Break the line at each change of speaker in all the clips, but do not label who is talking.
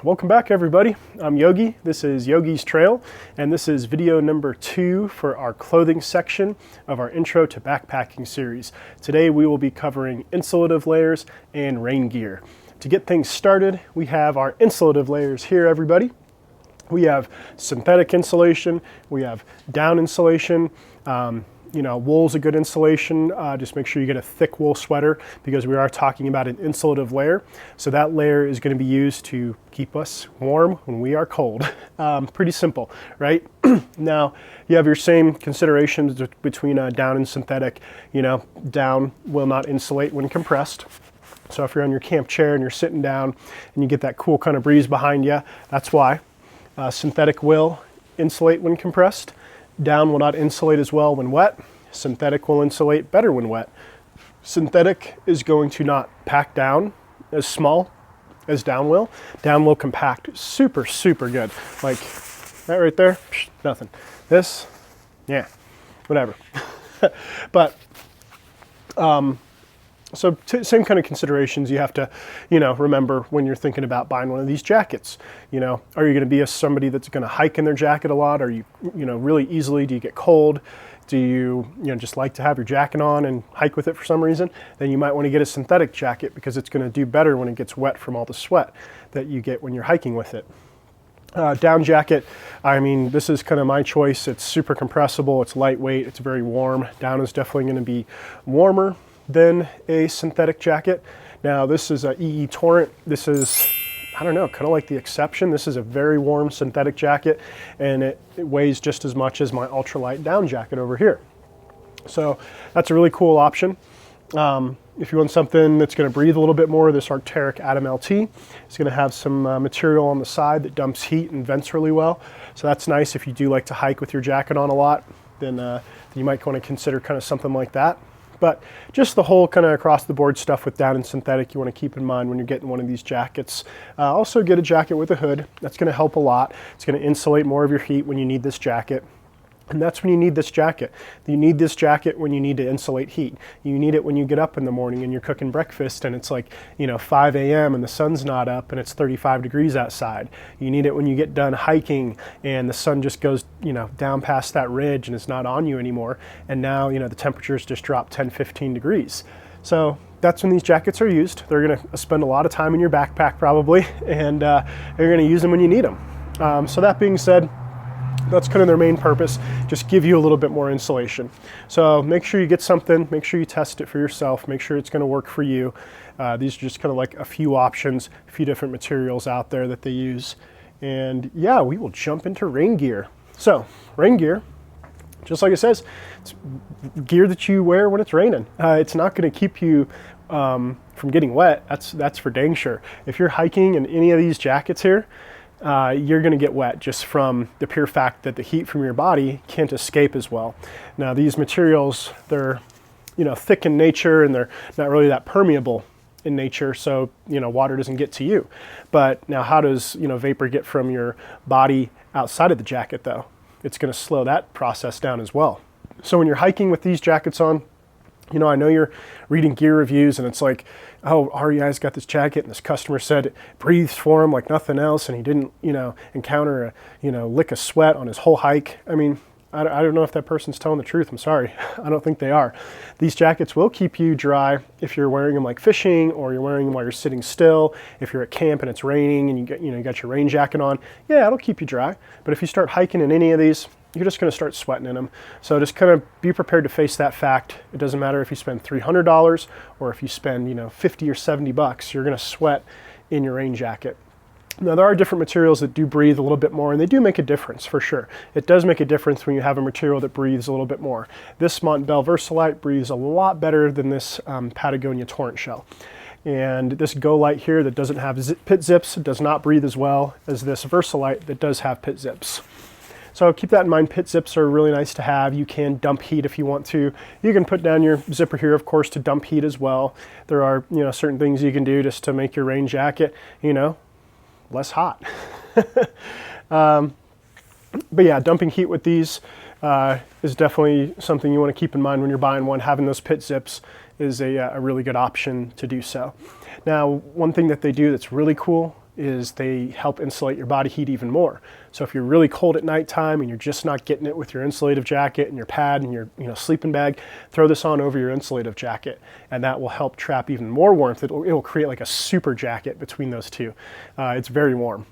Welcome back, everybody. I'm Yogi. This is Yogi's Trail, and this is video number 2 for our clothing section of our Intro to Backpacking series. Today we will be covering insulative layers and rain gear. To get things started, we have our insulative layers here, everybody. We have synthetic insulation, we have down insulation, wool's a good insulation. Just make sure you get a thick wool sweater because we are talking about an insulative layer. So that layer is going to be used to keep us warm when we are cold. Pretty simple, right? Now, you have your same considerations between down and synthetic. Down will not insulate when compressed. So if you're on your camp chair and you're sitting down and you get that cool kind of breeze behind you, that's why. Synthetic will insulate when compressed. Down will not insulate as well when wet. Synthetic will insulate better when wet. Synthetic is going to not pack down as small as down will. Down will compact super, super good. Like that right there, nothing. This, yeah, whatever. But, so same kind of considerations you have to, remember when you're thinking about buying one of these jackets. Are you going to be somebody that's going to hike in their jacket a lot? Are you, really easily, do you get cold? Do you, just like to have your jacket on and hike with it for some reason? Then you might want to get a synthetic jacket because it's going to do better when it gets wet from all the sweat that you get when you're hiking with it. Down jacket, this is kind of my choice. It's super compressible, it's lightweight, it's very warm. Down is definitely going to be warmer than a synthetic jacket. Now this is a EE Torrent. This is, kind of like the exception. This is a very warm synthetic jacket, and it weighs just as much as my ultralight down jacket over here. So that's a really cool option. If you want something that's going to breathe a little bit more, this Arc'teryx Atom LT is going to have some material on the side that dumps heat and vents really well. So that's nice if you do like to hike with your jacket on a lot, then you might want to consider kind of something like that. But just the whole kind of across the board stuff with down and synthetic you want to keep in mind when you're getting one of these jackets. Also get a jacket with a hood. That's going to help a lot. It's going to insulate more of your heat when you need this jacket. And that's when you need this jacket. You need this jacket when you need to insulate heat. You need it when you get up in the morning and you're cooking breakfast and it's like, 5 a.m. and the sun's not up and it's 35 degrees outside. You need it when you get done hiking and the sun just goes, down past that ridge and it's not on you anymore. And now, the temperatures just dropped 10, 15 degrees. So that's when these jackets are used. They're going to spend a lot of time in your backpack probably, and you're going to use them when you need them. So that being said, that's kind of their main purpose, just give you a little bit more insulation. So make sure you get something, make sure you test it for yourself, make sure it's going to work for you. These are just kind of like a few options, a few different materials out there that they use. And yeah, we will jump into rain gear. So rain gear, just like it says, it's gear that you wear when it's raining. It's not going to keep you from getting wet, that's for dang sure. If you're hiking in any of these jackets here, you're going to get wet just from the pure fact that the heat from your body can't escape as well. Now these materials, they're thick in nature and they're not really that permeable in nature, so water doesn't get to you. But now how does vapor get from your body outside of the jacket though? It's going to slow that process down as well. So when you're hiking with these jackets on, I know you're reading gear reviews and it's like, oh, REI's got this jacket and this customer said it breathes for him like nothing else and he didn't, encounter a, lick of sweat on his whole hike. I don't know if that person's telling the truth. I'm sorry. I don't think they are. These jackets will keep you dry if you're wearing them like fishing or you're wearing them while you're sitting still. If you're at camp and it's raining and you got your rain jacket on, yeah, it'll keep you dry. But if you start hiking in any of these, you're just going to start sweating in them. So just kind of be prepared to face that fact. It doesn't matter if you spend $300 or if you spend, 50 or 70 bucks, you're going to sweat in your rain jacket. Now there are different materials that do breathe a little bit more and they do make a difference for sure. It does make a difference when you have a material that breathes a little bit more. This Montbell Versalite breathes a lot better than this Patagonia Torrent shell. And this Go Light here that doesn't have pit zips does not breathe as well as this Versalite that does have pit zips. So keep that in mind. Pit zips are really nice to have. You can dump heat if you want to. You can put down your zipper here, of course, to dump heat as well. There are, certain things you can do just to make your rain jacket, less hot. But yeah, dumping heat with these is definitely something you want to keep in mind when you're buying one. Having those pit zips is a really good option to do so. Now, one thing that they do that's really cool is they help insulate your body heat even more. So if you're really cold at nighttime and you're just not getting it with your insulative jacket and your pad and your sleeping bag, throw this on over your insulative jacket, and that will help trap even more warmth. It will create like a super jacket between those two. It's very warm.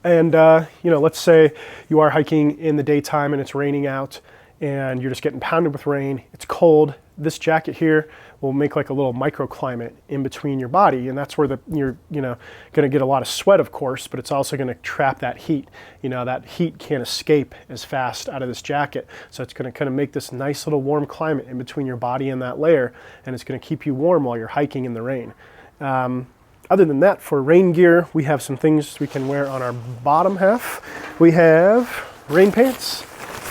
And let's say you are hiking in the daytime and it's raining out and you're just getting pounded with rain, it's cold. This jacket here will make like a little microclimate in between your body, and that's where you're going to get a lot of sweat, of course, but it's also going to trap that heat. That heat can't escape as fast out of this jacket, so it's going to kind of make this nice little warm climate in between your body and that layer, and it's going to keep you warm while you're hiking in the rain. Other than that, for rain gear, we have some things we can wear on our bottom half. We have rain pants,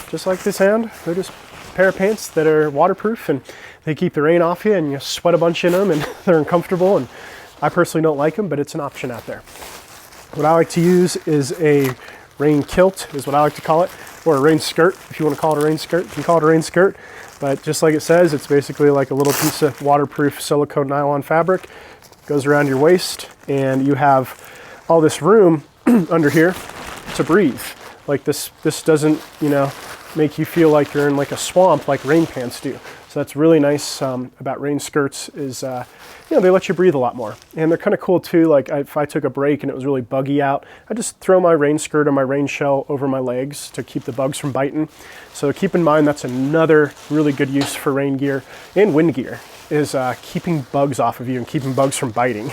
just like this hand. They're just a pair of pants that are waterproof, and they keep the rain off you, and you sweat a bunch in them, and they're uncomfortable, and I personally don't like them, but it's an option out there. What I like to use is a rain kilt, is what I like to call it, or a rain skirt. If you want to call it a rain skirt, you can call it a rain skirt, but just like it says, it's basically like a little piece of waterproof silicone nylon fabric. Goes around your waist, and you have all this room under here to breathe. Like this doesn't, make you feel like you're in like a swamp like rain pants do. So that's really nice about rain skirts is, they let you breathe a lot more. And they're kind of cool too. Like if I took a break and it was really buggy out, I just throw my rain skirt or my rain shell over my legs to keep the bugs from biting. So keep in mind that's another really good use for rain gear and wind gear, is keeping bugs off of you and keeping bugs from biting.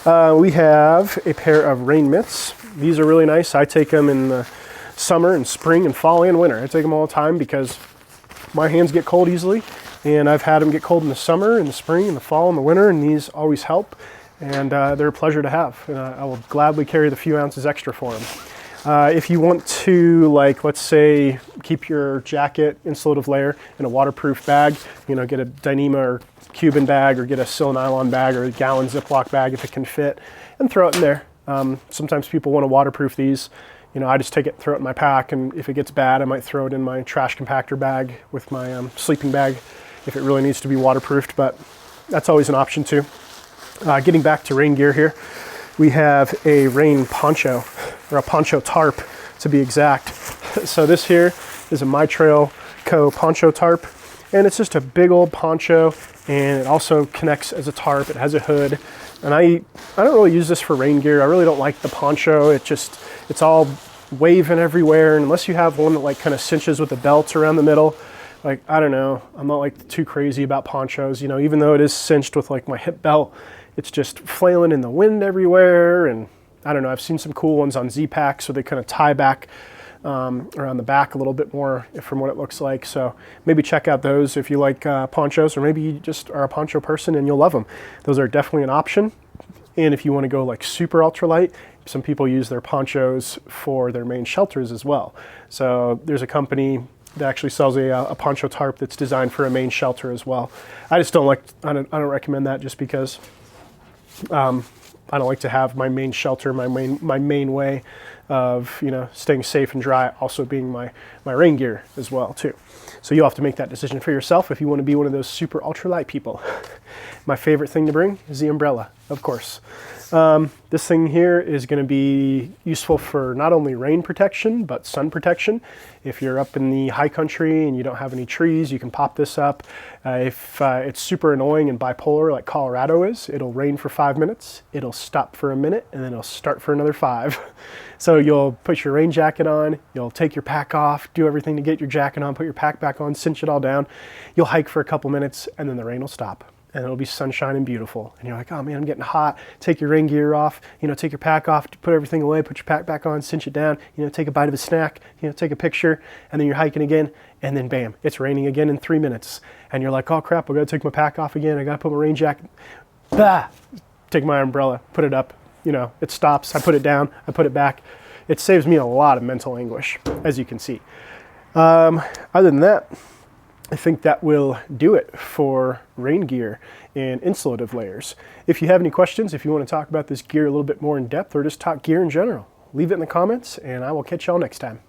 We have a pair of rain mitts. These are really nice. I take them in the summer and spring and fall and winter. I take them all the time because my hands get cold easily, and I've had them get cold in the summer, in the spring, in the fall, and the winter, and these always help, and they're a pleasure to have. And I will gladly carry the few ounces extra for them. If you want to, let's say, keep your jacket insulative layer in a waterproof bag, get a Dyneema or Cuban bag, or get a sil nylon bag or a gallon Ziploc bag if it can fit, and throw it in there. Sometimes people want to waterproof these. I just take it, throw it in my pack, and if it gets bad, I might throw it in my trash compactor bag with my sleeping bag if it really needs to be waterproofed, but that's always an option too. Getting back to rain gear here, we have a rain poncho, or a poncho tarp to be exact. So this here is a My Trail Co. poncho tarp, and it's just a big old poncho, and it also connects as a tarp. It has a hood, and I don't really use this for rain gear. I really don't like the poncho. It's all waving everywhere, and unless you have one that kind of cinches with the belt around the middle, I don't know, I'm not too crazy about ponchos, even though it is cinched with my hip belt, it's just flailing in the wind everywhere. And I don't know, I've seen some cool ones on Z-Packs where they kind of tie back around the back a little bit more from what it looks like. So maybe check out those if you like ponchos, or maybe you just are a poncho person and you'll love them. Those are definitely an option. And if you want to go super ultralight, some people use their ponchos for their main shelters as well. So there's a company that actually sells a poncho tarp that's designed for a main shelter as well. I just don't I don't recommend that, just because I don't like to have my main shelter, my main way of staying safe and dry also being my rain gear as well too. So you'll have to make that decision for yourself if you want to be one of those super ultralight people. My favorite thing to bring is the umbrella, of course. This thing here is going to be useful for not only rain protection, but sun protection. If you're up in the high country and you don't have any trees, you can pop this up. If it's super annoying and bipolar like Colorado is, it'll rain for 5 minutes, it'll stop for a minute, and then it'll start for another 5. So you'll put your rain jacket on, you'll take your pack off, do everything to get your jacket on, put your pack back on, cinch it all down. You'll hike for a couple minutes, and then the rain will stop. And it'll be sunshine and beautiful. And you're like, oh man, I'm getting hot. Take your rain gear off, take your pack off, put everything away, put your pack back on, cinch it down, take a bite of a snack, take a picture, and then you're hiking again, and then bam, it's raining again in 3 minutes. And you're like, oh crap, I gotta take my pack off again, I gotta put my rain jacket, take my umbrella, put it up, it stops, I put it down, I put it back. It saves me a lot of mental anguish, as you can see. Other than that, I think that will do it for rain gear and insulative layers. If you have any questions, if you want to talk about this gear a little bit more in depth, or just talk gear in general, leave it in the comments, and I will catch y'all next time.